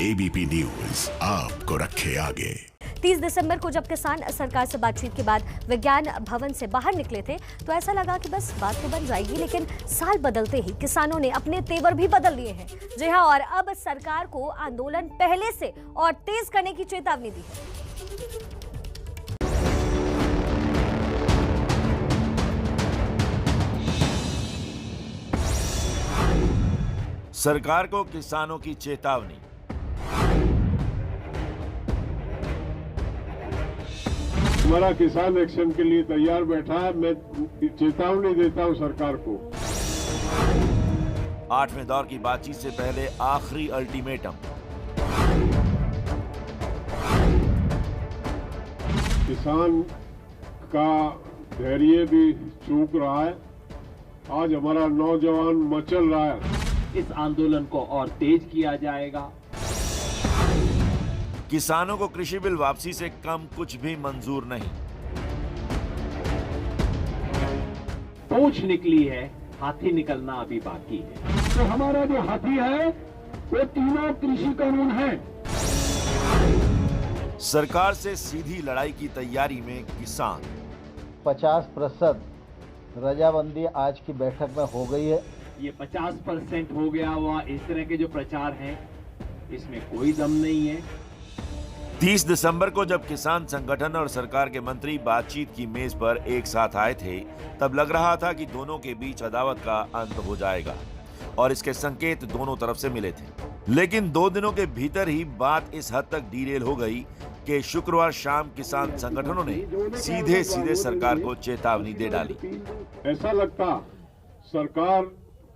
ABP news आपको रखे आगे। 30 दिसंबर को जब किसान सरकार से बातचीत के बाद विज्ञान भवन से बाहर निकले थे तो ऐसा लगा कि बस बात तो बन जाएगी, लेकिन साल बदलते ही किसानों ने अपने तेवर भी बदल लिए हैं। जी हां, और अब सरकार को आंदोलन पहले से और तेज करने की चेतावनी दी है। सरकार को किसानों की चेतावनी। हमारा किसान एक्शन के लिए तैयार बैठा है। मैं चेतावनी देता हूं सरकार को। 8वें दौर की बातचीत से पहले आखिरी अल्टीमेटम। किसान का धैर्य भी चूक रहा है। आज हमारा नौजवान मचल रहा है। इस आंदोलन को और तेज किया जाएगा। किसानों को कृषि बिल वापसी से कम कुछ भी मंजूर नहीं। पूंछ निकली है, हाथी निकलना अभी बाकी है। तो हमारा जो हाथी है वो तीनों कृषि कानून है। सरकार से सीधी लड़ाई की तैयारी में किसान। 50% रजाबंदी आज की बैठक में हो गई है। ये 50% हो गया हुआ, इस तरह के जो प्रचार हैं इसमें कोई दम नहीं है। 30 दिसंबर को जब किसान संगठन और सरकार के मंत्री बातचीत की मेज पर एक साथ आए थे, तब लग रहा था कि दोनों के बीच अदावत का अंत हो जाएगा और इसके संकेत दोनों तरफ से मिले थे। लेकिन 2 दिनों के भीतर ही बात इस हद तक डीरेल हो गई कि शुक्रवार शाम किसान संगठनों ने सीधे सीधे सरकार को चेतावनी दे डाली। ऐसा लगता सरकार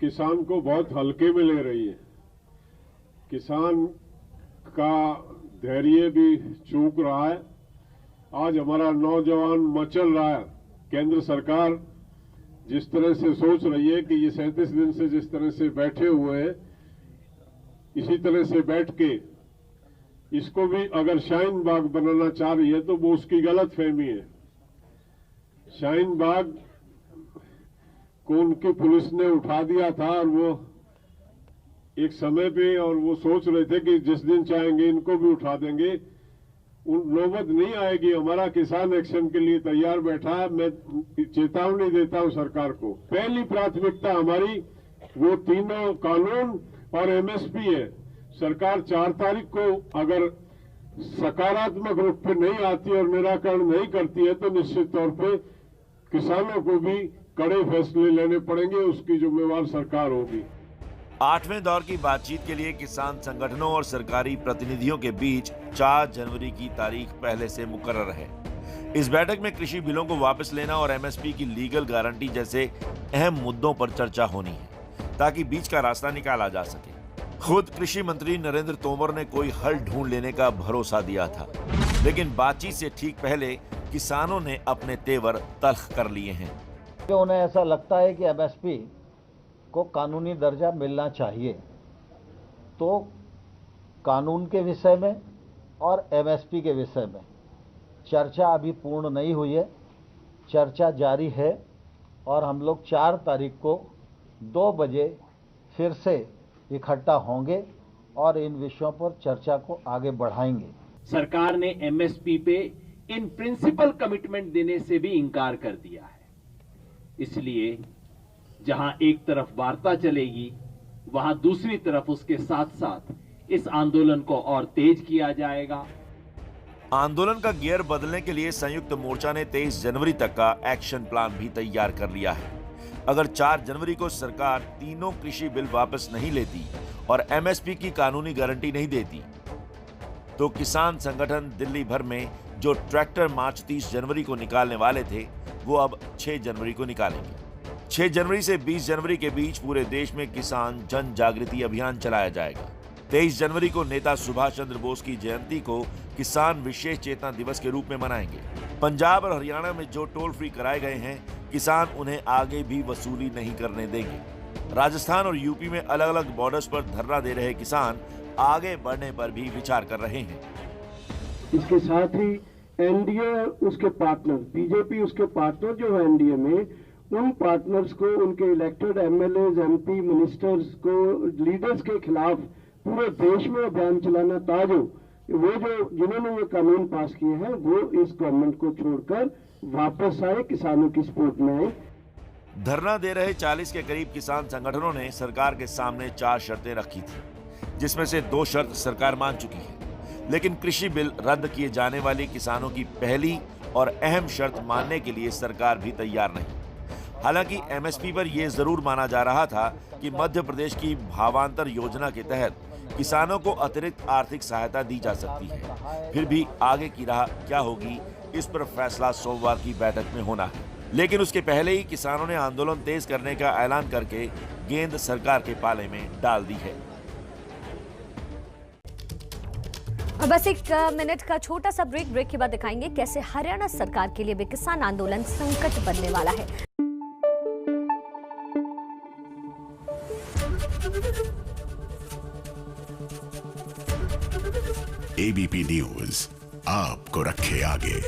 किसान को बहुत हल्के में ले रही है। किसान का धैर्य भी चूक रहा है। आज हमारा नौजवान मचल रहा है। केंद्र सरकार जिस तरह से सोच रही है कि ये 37 दिन से जिस तरह से बैठे हुए हैं, इसी तरह से बैठ के इसको भी अगर शाहीन बाग बनाना चाह रही है तो वो उसकी गलत फहमी है। शाहीन बाग को उनकी पुलिस ने उठा दिया था और वो एक समय पे, और वो सोच रहे थे कि जिस दिन चाहेंगे इनको भी उठा देंगे। नौबत नहीं आएगी। हमारा किसान एक्शन के लिए तैयार बैठा है। मैं चेतावनी देता हूं सरकार को। पहली प्राथमिकता हमारी वो तीनों कानून और एमएसपी है। सरकार 4 तारीख को अगर सकारात्मक रूप पे नहीं आती और निराकरण नहीं करती है तो निश्चित तौर पे किसानों को भी कड़े फैसले लेने पड़ेंगे। उसकी जिम्मेवार सरकार होगी। 8वें दौर की बातचीत के लिए किसान संगठनों और सरकारी प्रतिनिधियों के बीच 4 जनवरी की तारीख पहले से मुकर्रर है। इस बैठक में कृषि बिलों को वापस लेना और एमएसपी की लीगल गारंटी जैसे अहम मुद्दों पर चर्चा होनी है, ताकि बीच का रास्ता निकाला जा सके। खुद कृषि मंत्री नरेंद्र तोमर ने कोई हल ढूंढ लेने का भरोसा दिया था, लेकिन बातचीत से ठीक पहले किसानों ने अपने तेवर तल्ख कर लिए हैं। उन्हें ऐसा लगता है कि एमएसपी को कानूनी दर्जा मिलना चाहिए, तो कानून के विषय में और एमएसपी के विषय में चर्चा अभी पूर्ण नहीं हुई है। चर्चा जारी है और हम लोग 4 तारीख को 2 बजे फिर से इकट्ठा होंगे और इन विषयों पर चर्चा को आगे बढ़ाएंगे। सरकार ने एमएसपी पे इन प्रिंसिपल कमिटमेंट देने से भी इंकार कर दिया है। इसलिए जहां एक तरफ वार्ता चलेगी, वहां दूसरी तरफ उसके साथ साथ इस आंदोलन को और तेज किया जाएगा। आंदोलन का गियर बदलने के लिए संयुक्त मोर्चा ने 23 जनवरी तक का एक्शन प्लान भी तैयार कर लिया है। अगर 4 जनवरी को सरकार तीनों कृषि बिल वापस नहीं लेती और एमएसपी की कानूनी गारंटी नहीं देती, तो किसान संगठन दिल्ली भर में जो ट्रैक्टर मार्च 30 जनवरी को निकालने वाले थे, वो अब 6 जनवरी को निकालेंगे। 6 जनवरी से 20 जनवरी के बीच पूरे देश में किसान जन जागृति अभियान चलाया जाएगा। 23 जनवरी को नेता सुभाष चंद्र बोस की जयंती को किसान विशेष चेतना दिवस के रूप में मनाएंगे। पंजाब और हरियाणा में जो टोल फ्री कराए गए हैं, किसान उन्हें आगे भी वसूली नहीं करने देंगे। राजस्थान और यूपी में अलग अलग बॉर्डर्स पर धरना दे रहे किसान आगे बढ़ने पर भी विचार कर रहे हैं। इसके साथ ही एनडीए उसके पार्टनर, बीजेपी उसके पार्टनर जो है एनडीए में, उन पार्टनर्स को, उनके इलेक्टेड एमएलए, एमपी, मिनिस्टर्स को, लीडर्स के खिलाफ पूरे देश में अभियान चलाना ताकि वो जो जिन्होंने ये कानून पास किए हैं वो इस गवर्नमेंट को छोड़कर वापस आए, किसानों की सपोर्ट में आए। धरना दे रहे 40 के करीब किसान संगठनों ने सरकार के सामने 4 शर्तें रखी थी, जिसमें से 2 शर्त सरकार मान चुकी है। लेकिन कृषि बिल रद्द किए जाने वाली किसानों की पहली और अहम शर्त मानने के लिए सरकार भी तैयार नहीं। हालांकि एमएसपी पर यह जरूर माना जा रहा था कि मध्य प्रदेश की भावांतर योजना के तहत किसानों को अतिरिक्त आर्थिक सहायता दी जा सकती है। फिर भी आगे की राह क्या होगी, इस पर फैसला सोमवार की बैठक में होना है। लेकिन उसके पहले ही किसानों ने आंदोलन तेज करने का ऐलान करके गेंद सरकार के पाले में डाल दी है। बस 1 मिनट का छोटा सा ब्रेक के बाद दिखाएंगे कैसे हरियाणा सरकार के लिए भी किसान आंदोलन संकट बनने वाला है। एबीपी न्यूज आपको रखे आगे।